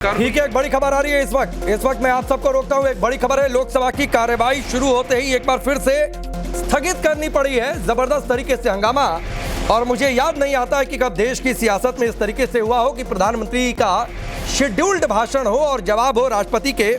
ठीक है, एक बड़ी खबर आ रही है इस वक्त मैं आप सबको रोकता हूं। एक बड़ी खबर है, लोकसभा की कार्यवाही शुरू होते ही एक बार फिर से स्थगित करनी पड़ी है जबरदस्त तरीके से हंगामा। और मुझे याद नहीं आता है कि कब देश की सियासत में इस तरीके से हुआ हो कि प्रधानमंत्री का शेड्यूल्ड भाषण हो और जवाब हो राष्ट्रपति के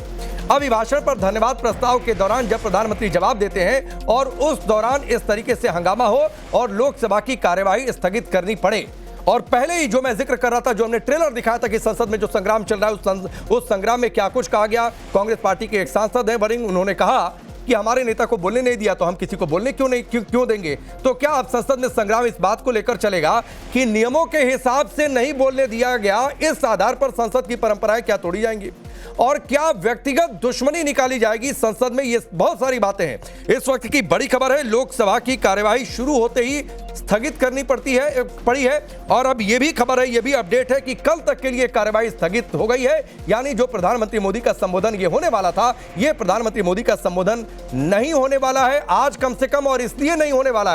अभिभाषण पर धन्यवाद प्रस्ताव के दौरान जब प्रधानमंत्री जवाब देते हैं और उस दौरान इस तरीके से हंगामा हो और लोकसभा की कार्यवाही स्थगित करनी पड़े। और पहले ही जो मैं जिक्र कर रहा था, जो हमने ट्रेलर दिखाया था कि संसद में जो संग्राम चल रहा है उस संग्राम में क्या कुछ कहा गया। कांग्रेस पार्टी के एक सांसद हैं वरिंग, उन्होंने कहा कि हमारे नेता को बोलने नहीं दिया तो हम किसी को बोलने क्यों देंगे। तो क्या अब संसद में संग्राम इस बात को लेकर चलेगा कि नियमों के हिसाब से नहीं बोलने दिया गया, इस आधार पर संसद की परंपराएं क्या तोड़ी जाएंगी और क्या व्यक्तिगत दुश्मनी निकाली जाएगी संसद में। ये बहुत सारी बातें हैं। इस वक्त की बड़ी खबर है, लोकसभा की कार्यवाही शुरू होते ही स्थगित करनी पड़ी है। और अब ये भी खबर है, ये भी अपडेट है कि कल तक के लिए कार्यवाही स्थगित हो गई है। यानी जो प्रधानमंत्री मोदी का संबोधन ये होने वाला था, ये प्रधानमंत्री मोदी का संबोधन नहीं होने वाला है आज कम से कम। और इसलिए नहीं होने वाला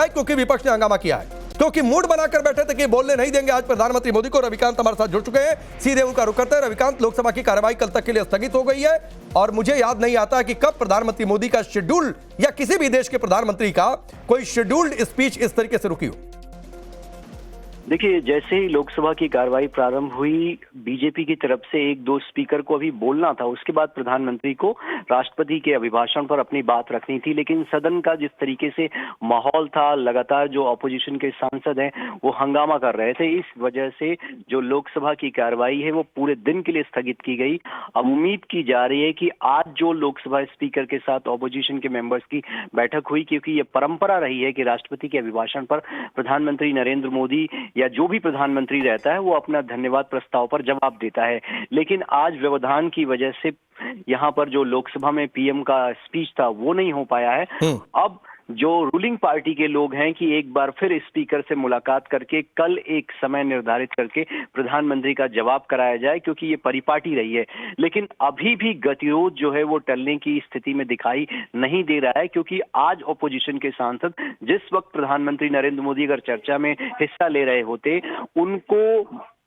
है क्योंकि विपक्ष ने हंगामा किया है, क्योंकि मूड बनाकर बैठे थे कि बोलने नहीं देंगे आज प्रधानमंत्री मोदी को। रविकांत हमारे साथ जुड़ चुके हैं, सीधे उनका रुख करते हैं। रविकांत, लोकसभा की कार्यवाही कल तक के लिए स्थगित हो गई है और मुझे याद नहीं आता कि कब प्रधानमंत्री मोदी का शेड्यूल या किसी भी देश के प्रधानमंत्री का कोई शेड्यूल्ड स्पीच इस तरीके से रुकी हो। देखिए, जैसे ही लोकसभा की कार्रवाई प्रारंभ हुई, बीजेपी की तरफ से एक दो स्पीकर को अभी बोलना था, उसके बाद प्रधानमंत्री को राष्ट्रपति के अभिभाषण पर अपनी बात रखनी थी। लेकिन सदन का जिस तरीके से माहौल था, लगातार जो अपोजिशन के सांसद हैं वो हंगामा कर रहे थे, इस वजह से जो लोकसभा की कार्रवाई है वो पूरे दिन के लिए स्थगित की गई। अब उम्मीद की जा रही है कि आज जो लोकसभा स्पीकर के साथ अपोजिशन के मेंबर्स की बैठक हुई, क्योंकि ये परंपरा रही है कि राष्ट्रपति के अभिभाषण पर प्रधानमंत्री नरेंद्र मोदी या जो भी प्रधानमंत्री रहता है वो अपना धन्यवाद प्रस्ताव पर जवाब देता है। लेकिन आज व्यवधान की वजह से यहाँ पर जो लोकसभा में पीएम का स्पीच था वो नहीं हो पाया है। अब जो रूलिंग पार्टी के लोग हैं कि एक बार फिर स्पीकर से मुलाकात करके कल एक समय निर्धारित करके प्रधानमंत्री का जवाब कराया जाए, क्योंकि ये परिपाटी रही है। लेकिन अभी भी गतिरोध जो है वो टलने की स्थिति में दिखाई नहीं दे रहा है, क्योंकि आज ऑपोजिशन के सांसद जिस वक्त प्रधानमंत्री नरेंद्र मोदी अगर चर्चा में हिस्सा ले रहे होते,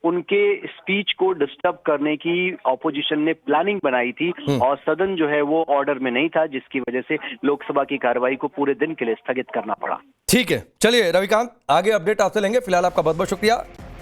उनके स्पीच को डिस्टर्ब करने की ऑपोजिशन ने प्लानिंग बनाई थी और सदन जो है वो ऑर्डर में नहीं था, जिसकी वजह से लोकसभा की कार्रवाई को पूरे दिन के लिए स्थगित करना पड़ा। ठीक है, चलिए रविकांत, आगे अपडेट आपसे लेंगे। फिलहाल आपका बहुत बहुत शुक्रिया।